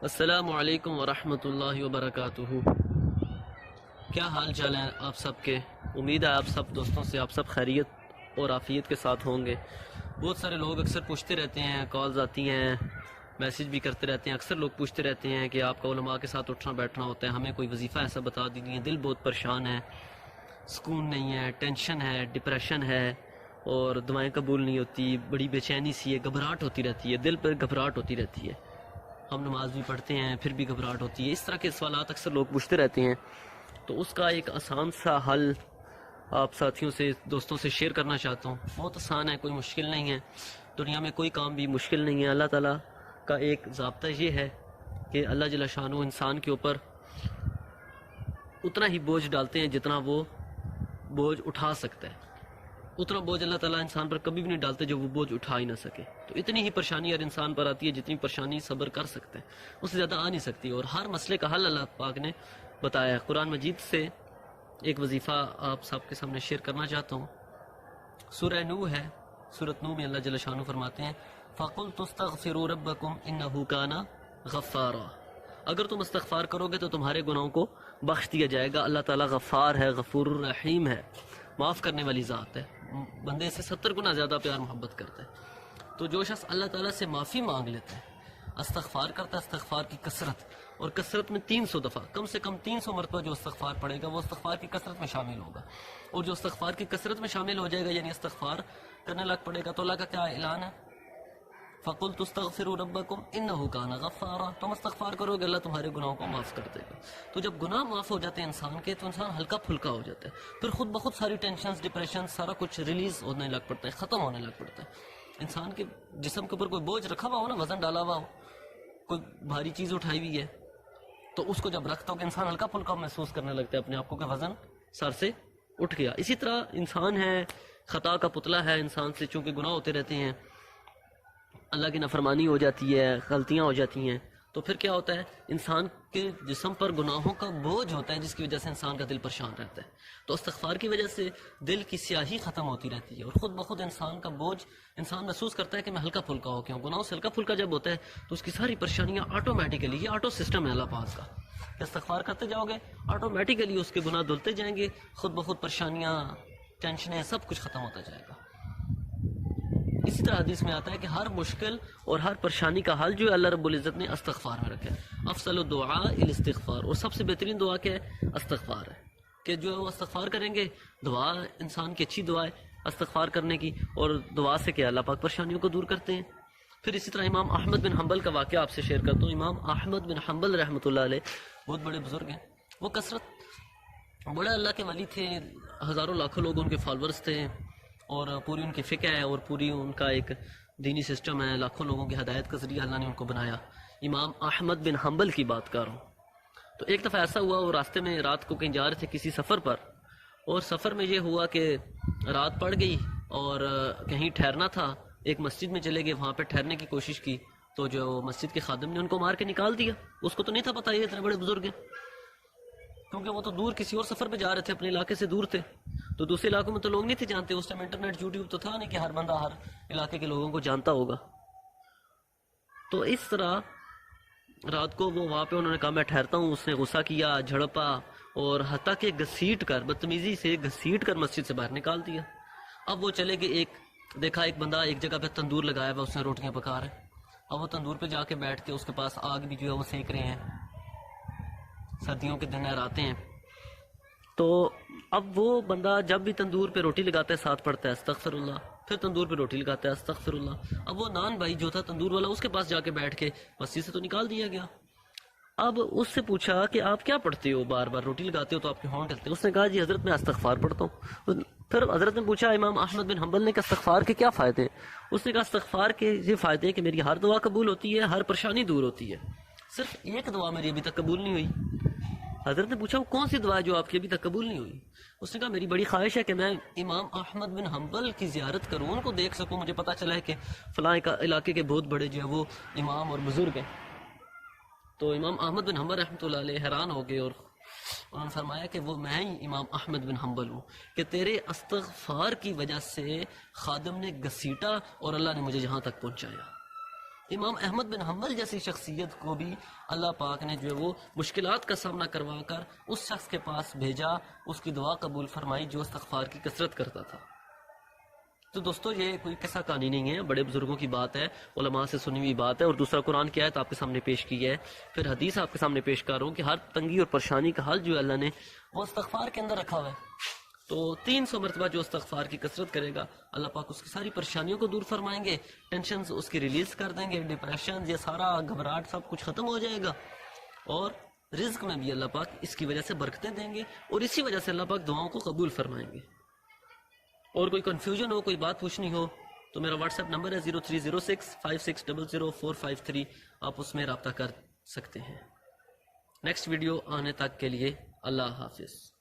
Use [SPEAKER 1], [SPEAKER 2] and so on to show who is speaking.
[SPEAKER 1] السلام علیکم ورحمۃ اللہ وبرکاتہ۔ کیا حال چال ہیں آپ سب کے؟ امید ہے آپ سب دوستوں سے آپ سب خیریت اور عافیت کے ساتھ ہوں گے۔ بہت سارے لوگ اکثر پوچھتے رہتے ہیں، کالز آتی ہیں، میسیج بھی کرتے رہتے ہیں، اکثر لوگ پوچھتے رہتے ہیں کہ آپ کا علماء کے ساتھ اٹھنا بیٹھنا ہوتا ہے، ہمیں کوئی وظیفہ ایسا بتا دیجیے، دل بہت پریشان ہے، سکون نہیں ہے، ٹینشن ہے، ڈپریشن ہے اور دعائیں قبول نہیں ہوتی، بڑی بے چینی سی ہے، گھبراہٹ ہوتی رہتی ہے، دل پر گھبراہٹ ہوتی رہتی ہے، ہم نماز بھی پڑھتے ہیں پھر بھی گھبراہٹ ہوتی ہے۔ اس طرح کے سوالات اکثر لوگ پوچھتے رہتے ہیں، تو اس کا ایک آسان سا حل آپ ساتھیوں سے دوستوں سے شیئر کرنا چاہتا ہوں۔ بہت آسان ہے، کوئی مشکل نہیں ہے، دنیا میں کوئی کام بھی مشکل نہیں ہے۔ اللہ تعالیٰ کا ایک ضابطہ یہ ہے کہ اللہ جل شانہ انسان کے اوپر اتنا ہی بوجھ ڈالتے ہیں جتنا وہ بوجھ اٹھا سکتا ہے، اتنا بوجھ اللہ تعالیٰ انسان پر کبھی بھی نہیں ڈالتے جو وہ بوجھ اٹھا ہی نہ سکے۔ تو اتنی ہی پریشانی ہر انسان پر آتی ہے جتنی پریشانی صبر کر سکتے ہیں، اس سے زیادہ آ نہیں سکتی، اور ہر مسئلے کا حل اللہ پاک نے بتایا ہے۔ قرآن مجید سے ایک وظیفہ آپ سب کے سامنے شیئر کرنا چاہتا ہوں۔ سورہ نوح ہے، سورۃ نوح میں اللہ جل شانہ فرماتے ہیں فَقُلْتُ اسْتَغْفِرُوا رَبَّكُمْ إِنَّهُ كَانَ غَفَّارًا، اگر تم استغفار کرو گے تو تمہارے گناہوں کو بخش دیا جائے گا۔ اللہ تعالیٰ غفار ہے، غفور الرحیم ہے، معاف کرنے والی ذات ہے، بندے سے 70 گنا زیادہ پیار محبت کرتا ہے۔ تو جو شخص اللہ تعالیٰ سے معافی مانگ لیتا ہے، استغفار کرتا ہے، استغفار کی کثرت، اور کثرت میں 300 دفعہ، کم سے کم 300 مرتبہ جو استغفار پڑھے گا وہ استغفار کی کثرت میں شامل ہوگا، اور جو استغفار کی کثرت میں شامل ہو جائے گا یعنی استغفار کرنے لگ پڑے گا، تو اللہ کا کیا اعلان ہے؟ فَقُلْتُ اسْتَغْفِرُوا رَبَّكُمْ إِنَّهُ كَانَ غَفَّارًا، تم استغفار کرو گے اللہ تمہارے گناہوں کو معاف کر دے گا۔ تو جب گناہ معاف ہو جاتے ہیں انسان کے تو انسان ہلکا پھلکا ہو جاتا ہے، پھر خود بخود ساری ٹینشنز، ڈپریشن، سارا کچھ ریلیز ہونے لگ پڑتا ہے، ختم ہونے لگ پڑتا ہے۔ انسان کے جسم کے اوپر کوئی بوجھ رکھا ہوا ہو نا، وزن ڈالا ہوا ہو، کوئی بھاری چیز اٹھائی ہوئی ہے، تو اس کو جب رکھتا ہو کہ انسان ہلکا پھلکا محسوس کرنے لگتا ہے اپنے آپ کو کہ وزن سر سے اٹھ گیا۔ اسی طرح انسان ہے، خطا کا پتلا ہے انسان سے، چونکہ گناہ ہوتے رہتے ہیں، اللہ کی نافرمانی ہو جاتی ہے، غلطیاں ہو جاتی ہیں، تو پھر کیا ہوتا ہے؟ انسان کے جسم پر گناہوں کا بوجھ ہوتا ہے جس کی وجہ سے انسان کا دل پریشان رہتا ہے۔ تو استغفار کی وجہ سے دل کی سیاہی ختم ہوتی رہتی ہے، اور خود بخود انسان کا بوجھ، انسان محسوس کرتا ہے کہ میں ہلکا پھلکا ہو گیا ہوں۔ گناہوں سے ہلکا پھلکا جب ہوتا ہے تو اس کی ساری پریشانیاں آٹومیٹیکلی، یہ آٹو سسٹم ہے اللہ پاک کا کہ استغفار کرتے جاؤ گے آٹومیٹیکلی اس کے گناہ دھلتے جائیں گے، خود بخود پریشانیاں، ٹینشنیں، سب کچھ ختم ہوتا جائے گا۔ اسی طرح حدیث میں آتا ہے کہ ہر مشکل اور ہر پریشانی کا حل جو ہے اللہ رب العزت نے استغفار میں رکھا ہے۔ افضل الدعاء الاستغفار، اور سب سے بہترین دعا کیا ہے؟ استغفار ہے، کہ جو وہ استغفار کریں گے، دعا انسان کی اچھی دعا ہے استغفار کرنے کی، اور دعا سے کیا اللہ پاک پریشانیوں کو دور کرتے ہیں۔ پھر اسی طرح امام احمد بن حنبل کا واقعہ آپ سے شیئر کرتا ہوں۔ امام احمد بن حنبل رحمۃ اللہ علیہ بہت بڑے بزرگ ہیں، وہ کثرت بڑے اللہ کے ولی تھے، ہزاروں لاکھوں لوگ ان کے فالورز تھے، اور پوری ان کی فقہ ہے، اور پوری ان کا ایک دینی سسٹم ہے، لاکھوں لوگوں کی ہدایت کا ذریعہ اللہ نے ان کو بنایا۔ امام احمد بن حنبل کی بات کر رہا ہوں۔ تو ایک دفعہ ایسا ہوا، وہ راستے میں رات کو کہیں جا رہے تھے کسی سفر پر، اور سفر میں یہ ہوا کہ رات پڑ گئی اور کہیں ٹھہرنا تھا، ایک مسجد میں چلے گئے، وہاں پہ ٹھہرنے کی کوشش کی، تو جو مسجد کے خادم نے ان کو مار کے نکال دیا۔ اس کو تو نہیں تھا پتہ یہ اتنے بڑے بزرگ ہیں، کیونکہ وہ تو دور کسی اور سفر پہ جا رہے تھے، اپنے علاقے سے دور تھے، تو دوسرے علاقوں میں تو لوگ نہیں تھے جانتے، اس ٹائم انٹرنیٹ یوٹیوب تو تھا نہیں کہ ہر بندہ ہر علاقے کے لوگوں کو جانتا ہوگا۔ تو اس طرح رات کو وہ وہاں پہ انہوں نے کہا میں ٹھہرتا ہوں، اس نے غصہ کیا، جھڑپا، اور حتیٰ کہ گھسیٹ کر، بدتمیزی سے گھسیٹ کر مسجد سے باہر نکال دیا۔ اب وہ چلے گئے، دیکھا ایک بندہ ایک جگہ پہ تندور لگایا ہوا، اس نے روٹیاں پکا رہے، اب وہ تندور پہ جا کے بیٹھ کے اس کے پاس آگ بھی جو ہے وہ سینک رہے ہیں، سردیوں کے دن آتے ہیں، تو اب وہ بندہ جب بھی تندور پہ روٹی لگاتا ہے ساتھ پڑھتا ہے استغفر اللہ، پھر تندور پہ روٹی لگاتا ہے استغفر اللہ۔ اب وہ نان بھائی جو تھا تندور والا، اس کے پاس جا کے بیٹھ کے مسجد سے تو نکال دیا گیا۔ اب اس سے پوچھا کہ آپ کیا پڑھتے ہو، بار بار روٹی لگاتے ہو تو آپ کے ہونٹ ہلتے ہیں؟ اس نے کہا جی حضرت میں استغفار پڑھتا ہوں۔ پھر حضرت نے پوچھا امام احمد بن حنبل نے کہ استغفار کے کیا فائدے ہیں؟ اس نے کہا استغفار کے یہ فائدے ہیں کہ میری ہر دعا قبول ہوتی ہے، ہر پریشانی دور ہوتی ہے، صرف ایک دعا میری ابھی تک قبول نہیں ہوئی۔ حضرت نے پوچھا وہ کون سی دعا ہے جو آپ کی ابھی تک قبول نہیں ہوئی؟ اس نے کہا میری بڑی خواہش ہے کہ میں امام احمد بن حنبل کی زیارت کروں، ان کو دیکھ سکوں، مجھے پتہ چلا ہے کہ فلاں علاقے کے بہت بڑے جو ہے وہ امام اور بزرگ ہیں۔ تو امام احمد بن حنبل رحمۃ اللہ علیہ حیران ہو گئے، اور انہوں نے فرمایا کہ وہ میں ہی امام احمد بن حنبل ہوں کہ تیرے استغفار کی وجہ سے خادم نے گھسیٹا اور اللہ نے مجھے یہاں تک پہنچایا۔ امام احمد بن حنبل جیسی شخصیت کو بھی اللہ پاک نے جو ہے وہ مشکلات کا سامنا کروا کر اس شخص کے پاس بھیجا، اس کی دعا قبول فرمائی جو استغفار کی کثرت کرتا تھا۔ تو دوستو یہ کوئی قصہ کہانی نہیں ہے، بڑے بزرگوں کی بات ہے، علماء سے سنی ہوئی بات ہے، اور دوسرا قرآن کی آیت آپ کے سامنے پیش کی ہے، پھر حدیث آپ کے سامنے پیش کر رہا ہوں کہ ہر تنگی اور پریشانی کا حل جو ہے اللہ نے وہ استغفار کے اندر رکھا ہوا ہے۔ تو 300 مرتبہ جو استغفار کی کثرت کرے گا اللہ پاک اس کی ساری پریشانیوں کو دور فرمائیں گے، ٹینشنز اس کی ریلیز کر دیں گے، ڈپریشن یہ سارا گھبراہٹ سب کچھ ختم ہو جائے گا، اور رزق میں بھی اللہ پاک اس کی وجہ سے برکتیں دیں گے، اور اسی وجہ سے اللہ پاک دعاؤں کو قبول فرمائیں گے۔ اور کوئی کنفیوژن ہو، کوئی بات پوچھنی ہو تو میرا واٹس ایپ نمبر ہے 030656000453، آپ اس میں رابطہ کر سکتے ہیں۔ نیکسٹ ویڈیو آنے تک کے لیے اللہ حافظ۔